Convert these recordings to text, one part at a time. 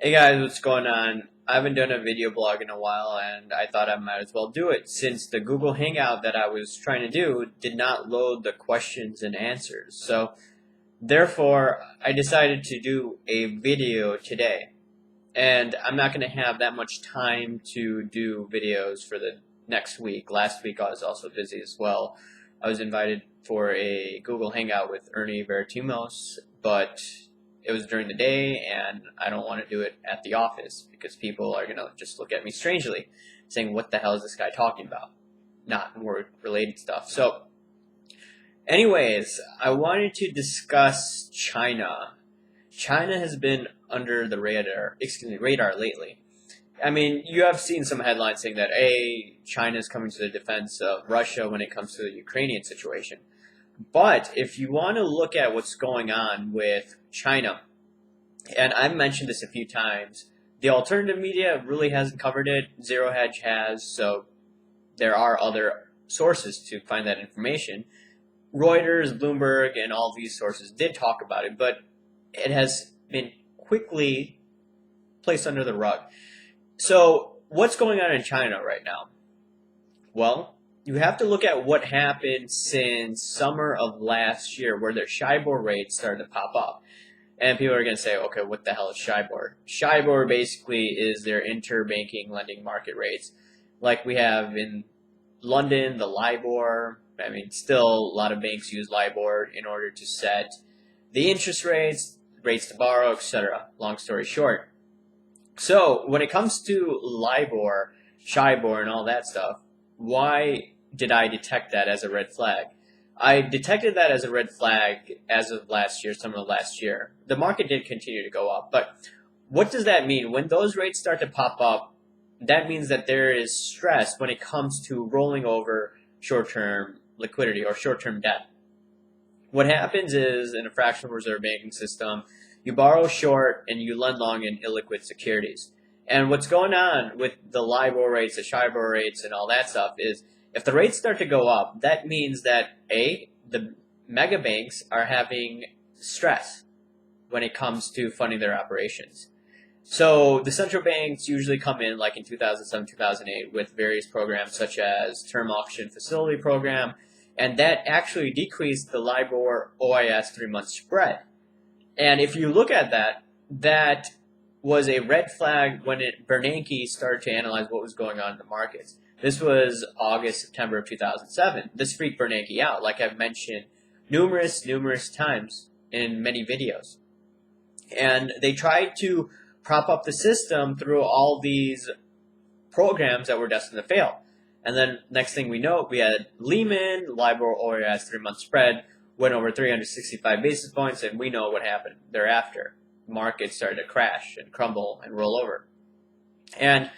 Hey guys, what's going on? I haven't done a video blog in a while and I thought I might as well do it since the Google Hangout that I was trying to do did not load the questions and answers. So therefore, I decided to do a video today. And I'm not going to have that much time to do videos for the next week. Last week I was also busy as well. I was invited for a Google Hangout with Ernie Veritimos, but it was during the day and I don't want to do it at the office because people are going to just look at me strangely saying, what the hell is this guy talking about? Not work related stuff. So anyways, I wanted to discuss China. China has been under the radar lately. I mean, you have seen some headlines saying that, hey, China is coming to the defense of Russia when it comes to the Ukrainian situation. But if you want to look at what's going on with China, and I've mentioned this a few times, the alternative media really hasn't covered it. Zero Hedge has, so there are other sources to find that information. Reuters, Bloomberg, and all these sources did talk about it, but it has been quickly placed under the rug. So what's going on in China right now? Well, you have to look at what happened since summer of last year where their SHIBOR rates started to pop up. And people are going to say, okay, what the hell is SHIBOR? SHIBOR basically is their interbanking lending market rates. Like we have in London, the LIBOR. I mean, still a lot of banks use LIBOR in order to set the interest rates, rates to borrow, etc. Long story short. So when it comes to LIBOR, SHIBOR, and all that stuff, why did I detect that as a red flag? I detected that as a red flag as of last year, summer of last year. The market did continue to go up, but what does that mean? When those rates start to pop up, that means that there is stress when it comes to rolling over short-term liquidity or short-term debt. What happens is in a fractional reserve banking system, you borrow short and you lend long in illiquid securities. And what's going on with the LIBOR rates, the SHIBOR rates, and all that stuff is if the rates start to go up, that means that the mega banks are having stress when it comes to funding their operations. So the central banks usually come in like in 2007, 2008 with various programs such as Term Auction Facility Program, and that actually decreased the LIBOR OIS 3-month spread. And if you look at that, that was a red flag when Bernanke started to analyze what was going on in the markets. This was August, September of 2007. This freaked Bernanke out, like I've mentioned numerous times in many videos. And they tried to prop up the system through all these programs that were destined to fail. And then next thing we know, we had Lehman, LIBOR OIS 3-month spread, went over 365 basis points, and we know what happened thereafter. Markets started to crash and crumble and roll over. And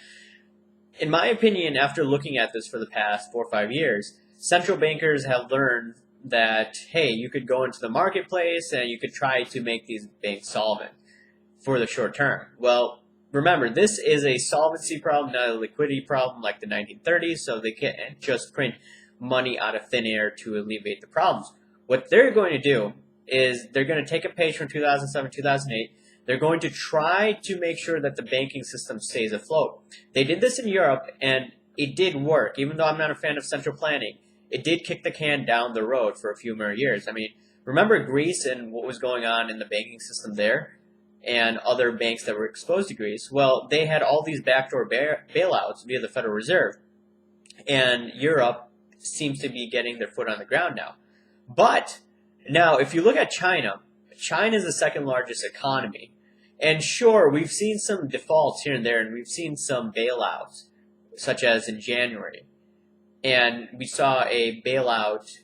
in my opinion, after looking at this for the past 4 or 5 years, central bankers have learned that, hey, you could go into the marketplace and you could try to make these banks solvent for the short term. Well, remember, this is a solvency problem, not a liquidity problem like the 1930s, so they can't just print money out of thin air to alleviate the problems. What they're going to do is they're going to take a page from 2007, 2008. They're going to try to make sure that the banking system stays afloat. They did this in Europe, and it did work. Even though I'm not a fan of central planning, it did kick the can down the road for a few more years. I mean, remember Greece and what was going on in the banking system there and other banks that were exposed to Greece? Well, they had all these backdoor bailouts via the Federal Reserve, and Europe seems to be getting their foot on the ground now. But now, if you look at China, China is the second largest economy. And sure, we've seen some defaults here and there, and we've seen some bailouts, such as in January. And we saw a bailout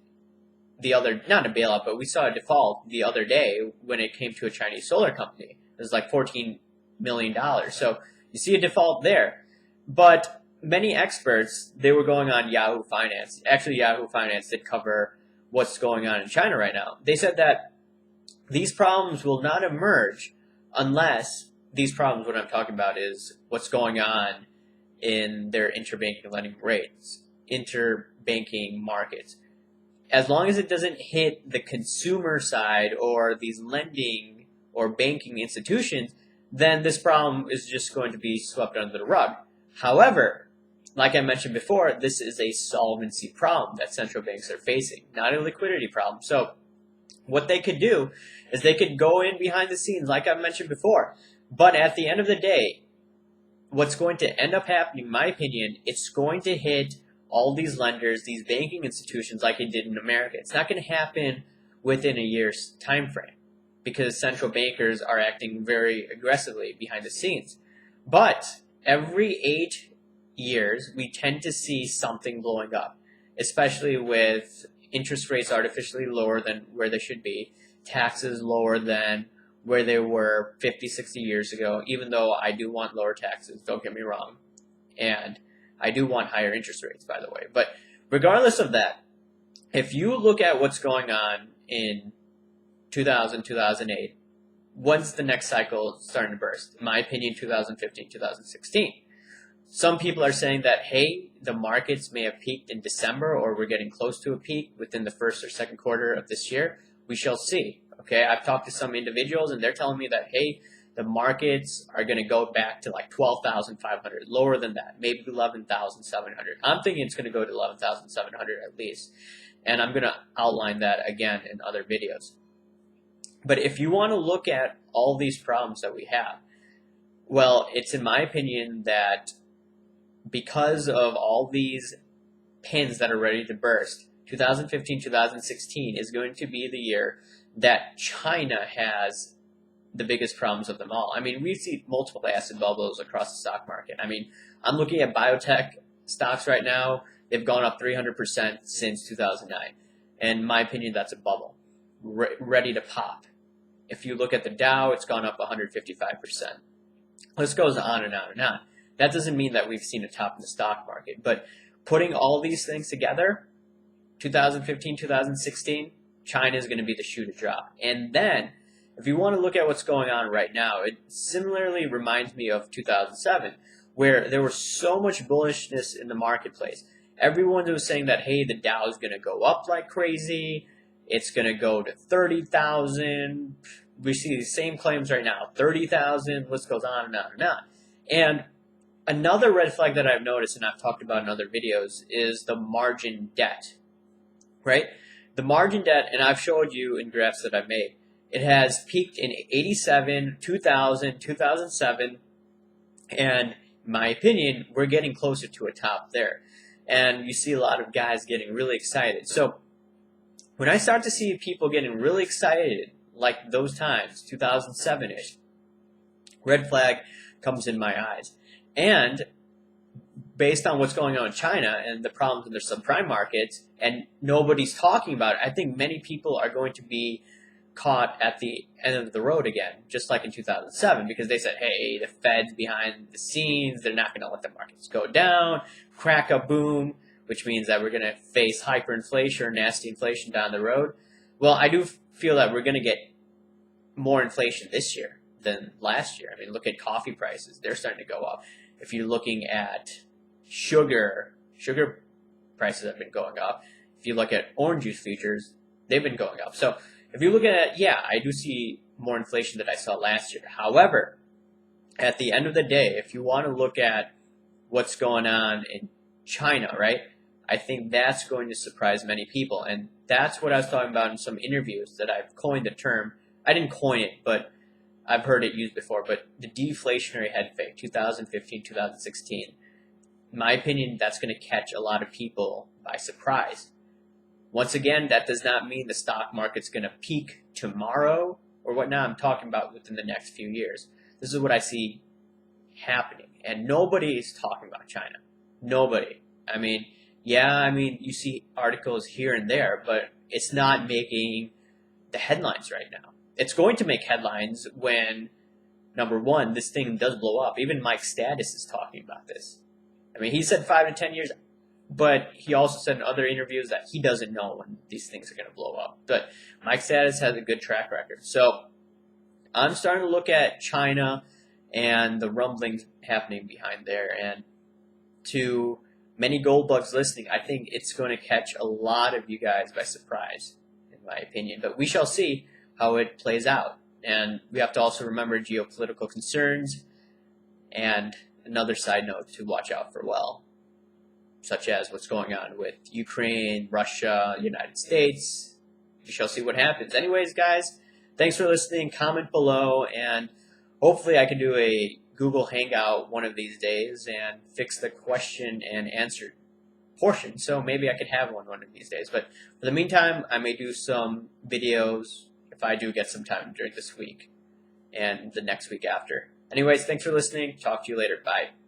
not a bailout, but we saw a default the other day when it came to a Chinese solar company. It was like $14 million. So you see a default there. But many experts, they were going on Yahoo Finance. Actually, Yahoo Finance did cover what's going on in China right now. They said that these problems will not emerge unless these problems, what I'm talking about is what's going on in their interbanking lending rates, interbanking markets. As long as it doesn't hit the consumer side or these lending or banking institutions, then this problem is just going to be swept under the rug. However, like I mentioned before, this is a solvency problem that central banks are facing, not a liquidity problem. So what they could do is they could go in behind the scenes, like I mentioned before. But at the end of the day, what's going to end up happening, in my opinion, it's going to hit all these lenders, these banking institutions like it did in America. It's not going to happen within a year's time frame because central bankers are acting very aggressively behind the scenes. But every 8 years, we tend to see something blowing up, especially with interest rates artificially lower than where they should be, taxes lower than where they were 50, 60 years ago, even though I do want lower taxes, don't get me wrong. And I do want higher interest rates, by the way. But regardless of that, if you look at what's going on in 2000, 2008, when's the next cycle starting to burst? In my opinion, 2015, 2016. Some people are saying that, hey, the markets may have peaked in December or we're getting close to a peak within the first or second quarter of this year. We shall see. Okay, I've talked to some individuals and they're telling me that, hey, the markets are going to go back to like 12,500, lower than that, maybe 11,700. I'm thinking it's going to go to 11,700 at least. And I'm going to outline that again in other videos. But if you want to look at all these problems that we have, well, it's in my opinion that because of all these pins that are ready to burst, 2015, 2016 is going to be the year that China has the biggest problems of them all. I mean, we see multiple acid bubbles across the stock market. I mean, I'm looking at biotech stocks right now. They've gone up 300% since 2009. And in my opinion, that's a bubble ready to pop. If you look at the Dow, it's gone up 155%. This goes on and on and on. That doesn't mean that we've seen a top in the stock market, but putting all these things together, 2015, 2016, China is going to be the shoe to drop. And then, if you want to look at what's going on right now, it similarly reminds me of 2007, where there was so much bullishness in the marketplace. Everyone was saying that, hey, the Dow is going to go up like crazy. It's going to go to 30,000. We see the same claims right now, 30,000. List goes on and on and on. And another red flag that I've noticed, and I've talked about in other videos, is the margin debt, right? The margin debt, and I've showed you in graphs that I've made, it has peaked in 87, 2000, 2007, and in my opinion, we're getting closer to a top there. And you see a lot of guys getting really excited. So when I start to see people getting really excited, like those times, 2007-ish, red flag comes in my eyes. And based on what's going on in China and the problems in their subprime markets, and nobody's talking about it, I think many people are going to be caught at the end of the road again, just like in 2007, because they said, hey, the Fed's behind the scenes, they're not going to let the markets go down, crack a boom, which means that we're going to face hyperinflation or nasty inflation down the road. Well, I do feel that we're going to get more inflation this year than last year. I mean, look at coffee prices. They're starting to go up. If you're looking at sugar prices have been going up. If you look at orange juice futures, they've been going up. So if you look at it, yeah, I do see more inflation than I saw last year. However, at the end of the day, if you want to look at what's going on in China, right, I think that's going to surprise many people. And that's what I was talking about in some interviews that I've coined the term. I didn't coin it, but I've heard it used before. But the deflationary head fake, 2015, 2016. In my opinion, that's going to catch a lot of people by surprise. Once again, that does not mean the stock market's going to peak tomorrow or whatnot. I'm talking about within the next few years. This is what I see happening. And nobody is talking about China. Nobody. I mean, you see articles here and there, but it's not making the headlines right now. It's going to make headlines when, number one, this thing does blow up. Even Mike Status is talking about this. I mean, he said 5 to 10 years, but he also said in other interviews that he doesn't know when these things are going to blow up. But Mike Status has a good track record. So I'm starting to look at China and the rumblings happening behind there. And to many gold bugs listening, I think it's going to catch a lot of you guys by surprise, in my opinion. But we shall see how it plays out. And we have to also remember geopolitical concerns and another side note to watch out for, well, such as what's going on with Ukraine, Russia, United States. We shall see what happens. Anyways, guys, thanks for listening. Comment below, and hopefully I can do a Google Hangout one of these days and fix the question and answer portion. So maybe I could have one of these days. But for the meantime, I may do some videos if I do get some time during this week and the next week after. Anyways, thanks for listening. Talk to you later. Bye.